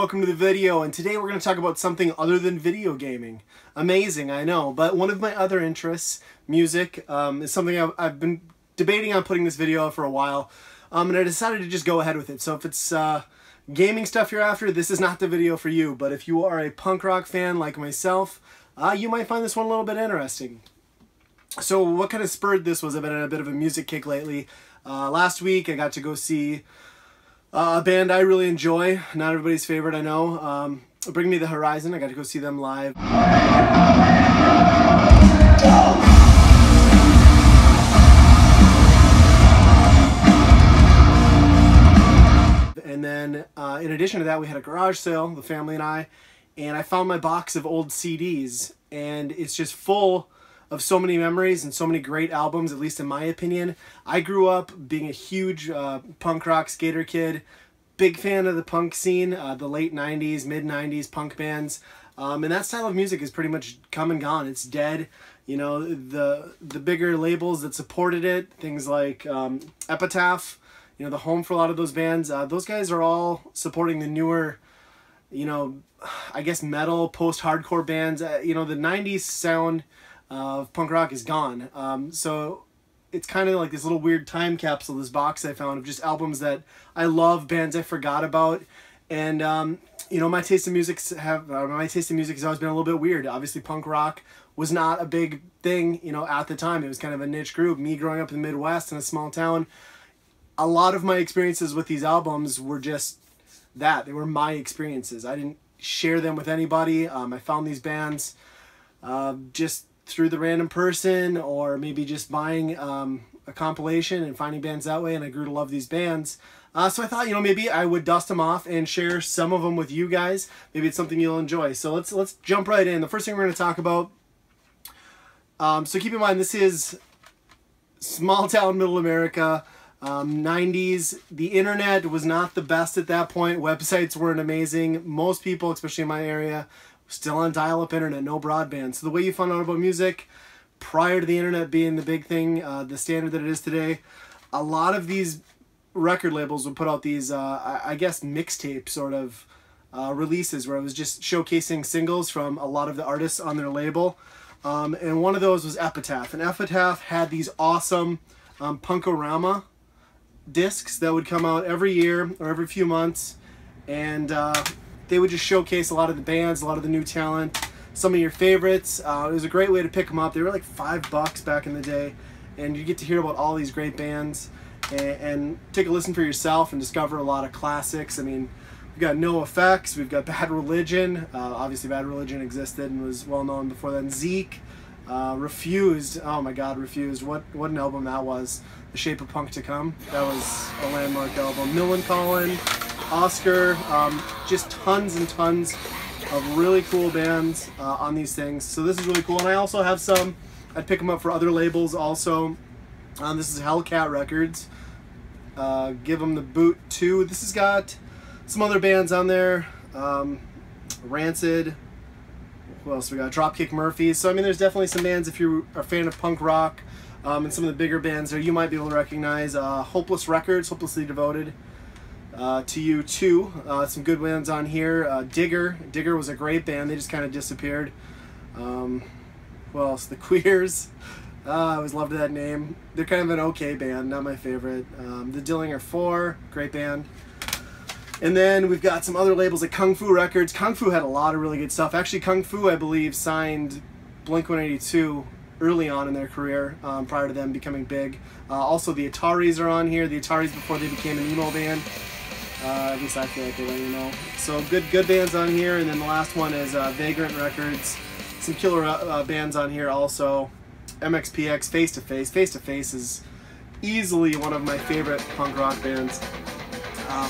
welcome to the video, and today we're going to talk about something other than video gaming. Amazing, I know, but one of my other interests, music, is something I've been debating on putting this video out for a while, and I decided to just go ahead with it. So if it's gaming stuff you're after, this is not the video for you, but if you are a punk rock fan like myself, you might find this one a little bit interesting. So what kind of spurred this was I've been on a bit of a music kick lately. Last week I got to go see a band I really enjoy, not everybody's favorite, I know. Bring Me the Horizon. I got to go see them live. And then in addition to that, we had a garage sale, the family and I found my box of old CDs, and it's just full of so many memories and so many great albums, at least in my opinion. I grew up being a huge punk rock skater kid, big fan of the punk scene, the late 90s, mid 90s punk bands, and that style of music is pretty much come and gone. It's dead. You know, the bigger labels that supported it, things like Epitaph, you know, the home for a lot of those bands, those guys are all supporting the newer, you know, I guess metal, post-hardcore bands. You know, the 90s sound of punk rock is gone. So it's kind of like this little weird time capsule, this box I found of just albums that I love, bands I forgot about. And you know, my taste in music has always been a little bit weird. Obviously punk rock was not a big thing, you know, at the time. It was kind of a niche group. Me growing up in the Midwest in a small town, a lot of my experiences with these albums were just that. They were my experiences. I didn't share them with anybody. I found these bands just through the random person, or maybe just buying a compilation and finding bands that way, and I grew to love these bands. So I thought, you know, maybe I would dust them off and share some of them with you guys. Maybe it's something you'll enjoy. So let's jump right in. The first thing we're going to talk about, so keep in mind this is small town middle America, 90s. The internet was not the best at that point. Websites weren't amazing. Most people, especially in my area, still on dial-up internet, no broadband. So the way you found out about music prior to the internet being the big thing, the standard that it is today, a lot of these record labels would put out these, I guess, mixtape sort of releases where it was just showcasing singles from a lot of the artists on their label. And one of those was Epitaph. And Epitaph had these awesome Punkorama discs that would come out every year or every few months. And they would just showcase a lot of the bands, a lot of the new talent, some of your favorites. It was a great way to pick them up. They were like $5 back in the day, and you get to hear about all these great bands and take a listen for yourself and discover a lot of classics. I mean, we've got NoFX, we've got Bad Religion. Obviously Bad Religion existed and was well known before then. Zeke, Refused. Oh my God, Refused. What an album that was. The Shape of Punk to Come. That was a landmark album. Millencolin, Oscar, just tons and tons of really cool bands on these things. So this is really cool. And I also have some, I'd pick them up for other labels also. This is Hellcat Records. Give them the Boot 2. This has got some other bands on there. Rancid. Who else we got? Dropkick Murphys. So I mean, there's definitely some bands, if you're a fan of punk rock, and some of the bigger bands there, you might be able to recognize. Hopeless Records, Hopelessly Devoted to You too. Some good bands on here. Digger was a great band. They just kind of disappeared. Who else? The Queers. I always loved that name. They're kind of an okay band, not my favorite. The Dillinger 4, great band. And then we've got some other labels like Kung Fu Records. Kung Fu had a lot of really good stuff. Actually, Kung Fu, I believe, signed Blink-182 early on in their career, prior to them becoming big. Also, the Ataris are on here. The Ataris before they became an emo band. At least I feel like they were emo. So good bands on here. And then the last one is Vagrant Records. Some killer bands on here also. Mxpx, Face to Face. Face to Face is easily one of my favorite punk rock bands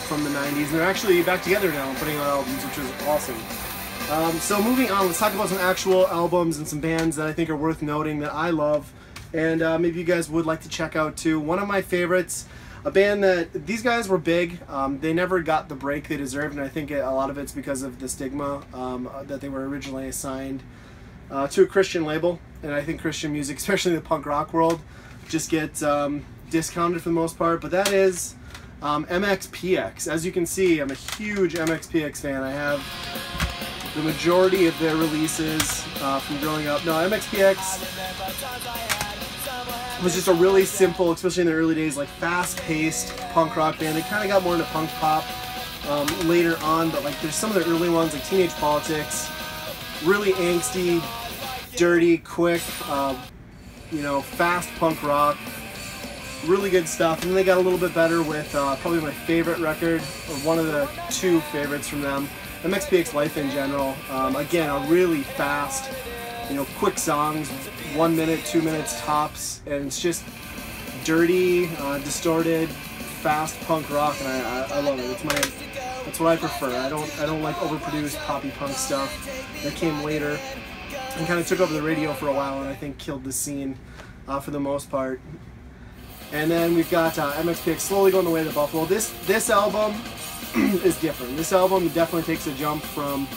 from the 90s. And they're actually back together now and putting out albums, which is awesome. So moving on, let's talk about some actual albums and some bands that I think are worth noting that I love, and maybe you guys would like to check out too. One of my favorites, a band that these guys were big. They never got the break they deserved, and I think a lot of it's because of the stigma that they were originally assigned to a Christian label. And I think Christian music, especially in the punk rock world, just gets discounted for the most part. But that is Mxpx. As you can see, I'm a huge Mxpx fan. I have the majority of their releases from growing up. No, Mxpx was just a really simple, especially in the early days, like fast-paced punk rock band. They kind of got more into punk pop later on, but like there's some of the early ones like Teenage Politics, really angsty, dirty, quick, you know, fast punk rock. Really good stuff. And then they got a little bit better with probably my favorite record, or one of the two favorites from them, Mxpx Life in General. Again, a really fast, you know, quick songs, 1 minute, 2 minutes tops, and it's just dirty, distorted, fast punk rock, and I love it. That's what I prefer. I don't like overproduced poppy punk stuff that came later and kind of took over the radio for a while, and I think killed the scene for the most part. And then we've got Mxpx slowly going the way of the buffalo. This album is different. This album definitely takes a jump from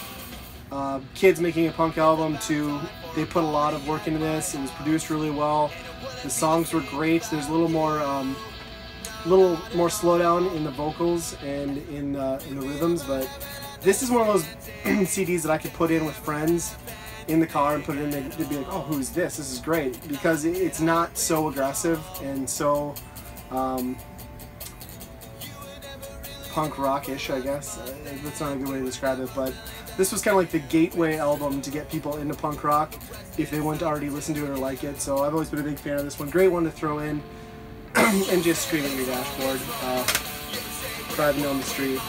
kids making a punk album to they put a lot of work into this. It was produced really well. The songs were great. There's a little more slowdown in the vocals and in the rhythms, but this is one of those CDs that I could put in with friends in the car and put it in there. They'd be like, oh, who's this? This is great, because it's not so aggressive and so punk rockish, I guess. That's not a good way to describe it, but this was kind of like the gateway album to get people into punk rock if they wouldn't already listen to it or like it. So I've always been a big fan of this one. Great one to throw in and just scream at your dashboard driving down the street.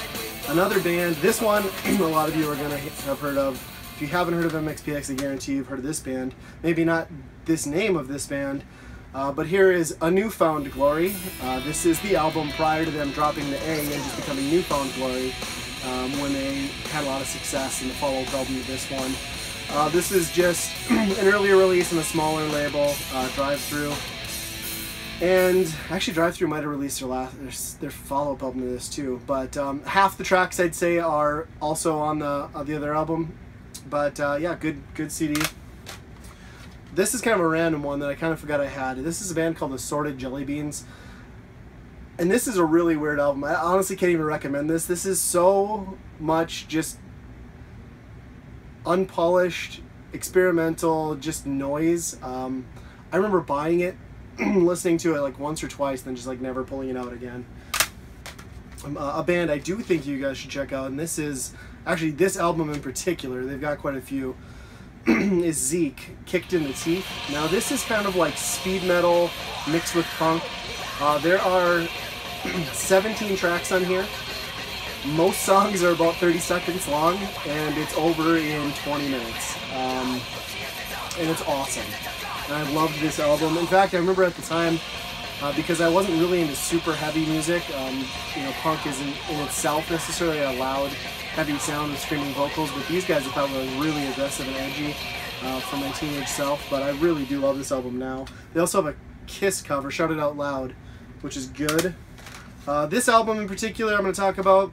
Another band, this one a lot of you are going to have heard of. If you haven't heard of Mxpx, I guarantee you've heard of this band. Maybe not this name of this band, but here is A Newfound Glory. This is the album prior to them dropping the A and just becoming Newfound Glory when they had a lot of success in the follow-up album to this one. This is just an earlier release on a smaller label, Drive Through. And actually Drive Through might have released their follow-up album to this too. But half the tracks I'd say are also on the other album. But yeah, good CD. This is kind of a random one that I kind of forgot I had. This is a band called Assorted Jelly Beans. And this is a really weird album. I honestly can't even recommend this. This is so much just unpolished, experimental, just noise. I remember buying it, listening to it like once or twice, then just like never pulling it out again. A band I do think you guys should check out, and this is actually this album in particular, they've got quite a few, is Zeke, Kicked in the Teeth. Now this is kind of like speed metal mixed with punk. There are 17 tracks on here. Most songs are about 30 seconds long, and it's over in 20 minutes. And it's awesome. And I loved this album. In fact, I remember at the time, because I wasn't really into super heavy music, you know, punk isn't in itself necessarily a loud, heavy sound with screaming vocals, but these guys I thought were really aggressive and edgy for my teenage self, but I really do love this album now. They also have a Kiss cover, Shout It Out Loud, which is good. This album in particular I'm going to talk about,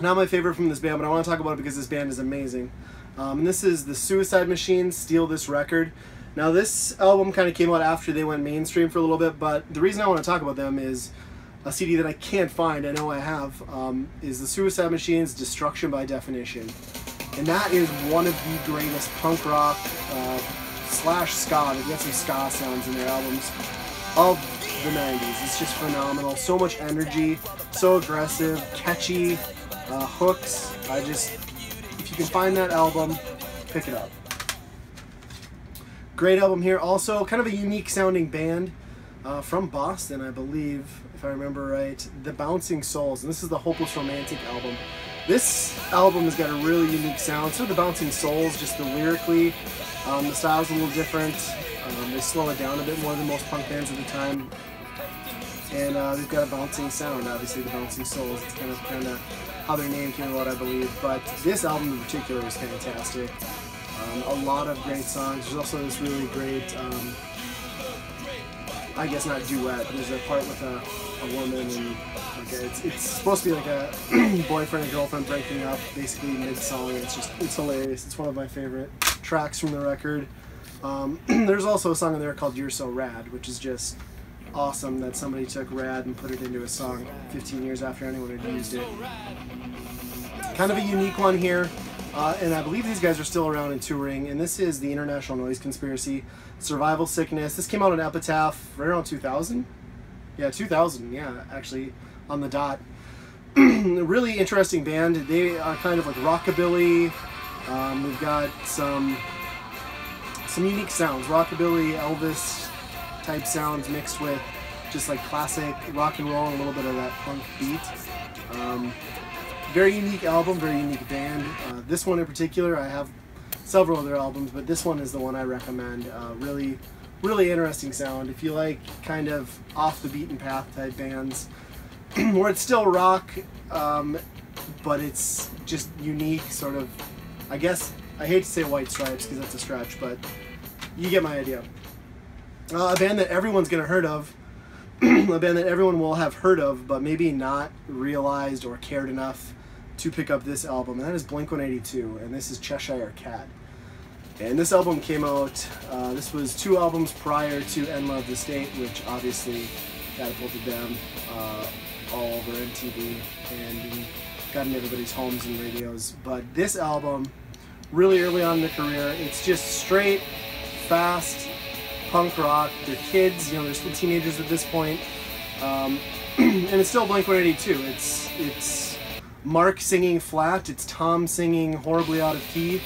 not my favorite from this band, but I want to talk about it because this band is amazing. And this is the Suicide Machines, Steal This Record. Now this album kind of came out after they went mainstream for a little bit, but the reason I want to talk about them is a CD that I can't find, I know I have, is the Suicide Machines' Destruction by Definition. And that is one of the greatest punk rock slash ska, they get some ska sounds in their albums, of the 90s. It's just phenomenal. So much energy, so aggressive, catchy, hooks. If you can find that album, pick it up. Great album here. Also, kind of a unique sounding band from Boston, I believe, if I remember right. The Bouncing Souls, and this is the Hopeless Romantic album. This album has got a really unique sound. So the Bouncing Souls, just the lyrically, the style's a little different. They slow it down a bit more than most punk bands at the time. And they've got a bouncing sound, obviously, the Bouncing Souls. It's kind of how their name came about, I believe. But this album in particular was fantastic. A lot of great songs. There's also this really great, I guess not duet, there's a part with a woman, and it's supposed to be like a boyfriend and girlfriend breaking up, basically mid-song. It's hilarious. It's one of my favorite tracks from the record. There's also a song in there called You're So Rad, which is just awesome that somebody took Rad and put it into a song 15 years after anyone had used it. Kind of a unique one here, and I believe these guys are still around and touring, and this is the International Noise Conspiracy, Survival Sickness. This came out on Epitaph right around 2000? Yeah, 2000, yeah, actually, on the dot. Really interesting band. They are kind of like rockabilly. We've got some unique sounds, rockabilly, Elvis type sounds mixed with just like classic rock and roll and a little bit of that punk beat. Very unique album, very unique band. This one in particular, I have several other albums, but this one is the one I recommend. Really, really interesting sound. If you like kind of off the beaten path type bands, where it's still rock, but it's just unique, sort of, I guess, I hate to say White Stripes because that's a stretch, but you get my idea. A band that everyone's gonna heard of, a band that everyone will have heard of, but maybe not realized or cared enough to pick up this album, and that is Blink-182, and this is Cheshire Cat. And this album came out, this was 2 albums prior to End Love the State, which obviously catapulted them all over MTV and got in everybody's homes and radios. But this album, really early on in their career, it's just straight, fast punk rock. They're kids, you know, they're still teenagers at this point. And it's still Blink-182. It's Mark singing flat, it's Tom singing horribly out of key,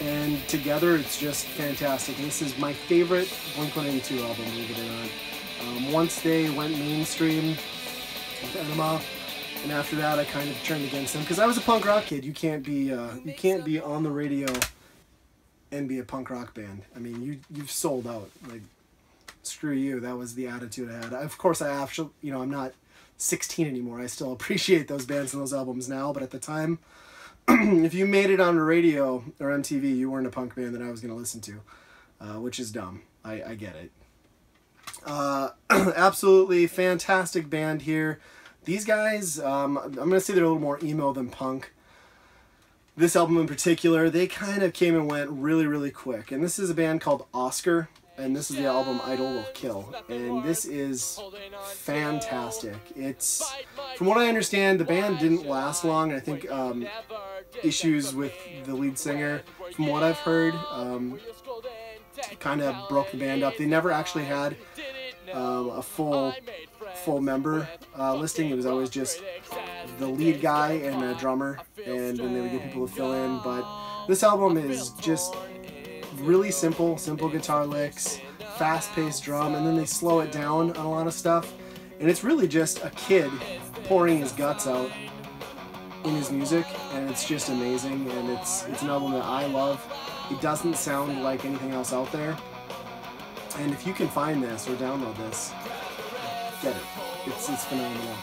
and together it's just fantastic. And this is my favorite Blink-182 album, believe it or not. Once they went mainstream with Enema, and after that I kind of turned against them because I was a punk rock kid. You can't be on the radio and be a punk rock band. I mean, you've sold out. Like, screw you. That was the attitude I had. Of course, I actually, you know, I'm not 16 anymore. I still appreciate those bands and those albums now, but at the time, if you made it on the radio or MTV, you weren't a punk band that I was going to listen to, which is dumb. I get it. Absolutely fantastic band here. These guys, I'm going to say they're a little more emo than punk. This album in particular, they kind of came and went really, really quick. And this is a band called Oscar, and this is the album Idol Will Kill. And this is fantastic. It's, from what I understand, the band didn't last long. I think issues with the lead singer, from what I've heard, kind of broke the band up. They never actually had a full member listing. It was always just the lead guy and a drummer, and then they would get people to fill in. But this album is just really simple guitar licks, fast-paced drum, and then they slow it down on a lot of stuff. And it's really just a kid pouring his guts out in his music, and it's just amazing. And it's an album that I love. It doesn't sound like anything else out there. And if you can find this or download this, get it. It's phenomenal.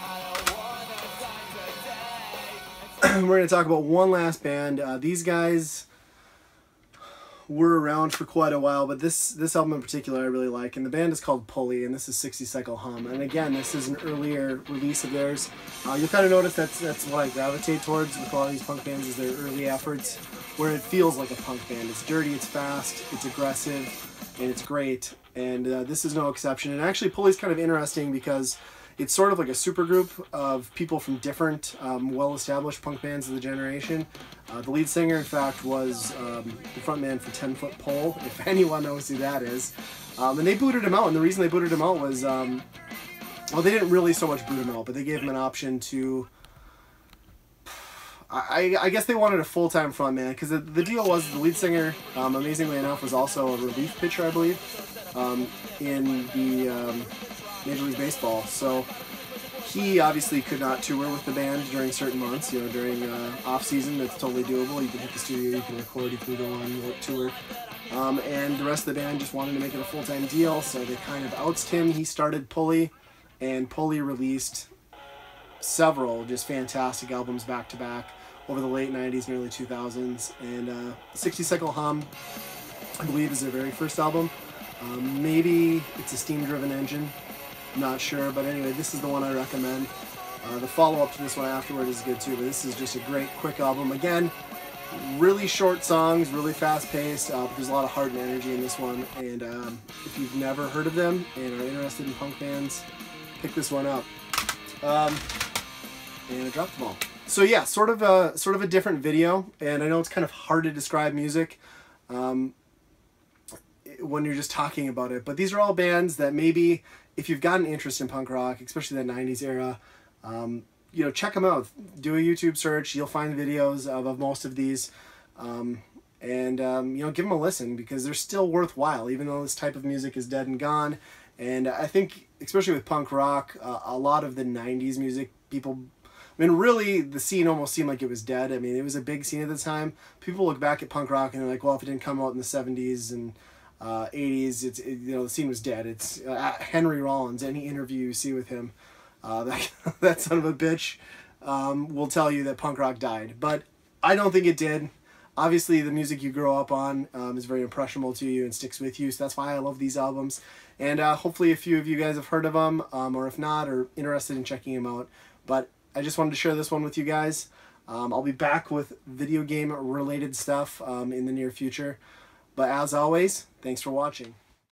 We're going to talk about one last band. These guys were around for quite a while, but this album in particular I really like, and the band is called Pulley, and this is 60 Cycle Hum. And again, this is an earlier release of theirs. You'll kind of notice that's what I gravitate towards with a lot of these punk bands, is their early efforts, where it feels like a punk band. It's dirty, it's fast, it's aggressive, and it's great. And this is no exception. And actually, Pulley's kind of interesting because it's sort of like a supergroup of people from different well-established punk bands of the generation. The lead singer, in fact, was the frontman for 10 Foot Pole, if anyone knows who that is. And they booted him out, and the reason they booted him out was, well, they didn't really so much boot him out, but they gave him an option to, I guess they wanted a full-time frontman, because the deal was the lead singer, amazingly enough, was also a relief pitcher, I believe, in the Major League Baseball. So he obviously could not tour with the band during certain months. You know, during off season, that's totally doable. You can hit the studio, you can record, you can go on tour. And the rest of the band just wanted to make it a full-time deal, so they kind of outsed him. He started Pulley, and Pulley released several just fantastic albums back-to-back over the late 90s and early 2000s. And 60 Cycle Hum, I believe, is their very first album. Maybe it's a steam-driven engine. Not sure, but anyway, this is the one I recommend. The follow-up to this one afterward is good too, but this is just a great, quick album. Again, Really short songs, really fast-paced, but there's a lot of heart and energy in this one. And if you've never heard of them and are interested in punk bands, pick this one up. And I dropped them all. So yeah, sort of a different video, and I know it's kind of hard to describe music when you're just talking about it. But these are all bands that maybe, if you've got an interest in punk rock, especially that 90s era, you know, check them out. Do a YouTube search. You'll find videos of most of these. You know, give them a listen, because they're still worthwhile, even though this type of music is dead and gone. And I think, especially with punk rock, a lot of the 90s music, people... I mean, really, the scene almost seemed like it was dead. I mean, it was a big scene at the time. People look back at punk rock and they're like, well, if it didn't come out in the 70s and 80s, you know, the scene was dead. It's Henry Rollins, any interview you see with him, that son of a bitch will tell you that punk rock died. But I don't think it did. Obviously, the music you grow up on is very impressionable to you and sticks with you, so that's why I love these albums. And hopefully a few of you guys have heard of them, or if not, are interested in checking them out. But I just wanted to share this one with you guys. I'll be back with video game related stuff in the near future. But as always, thanks for watching.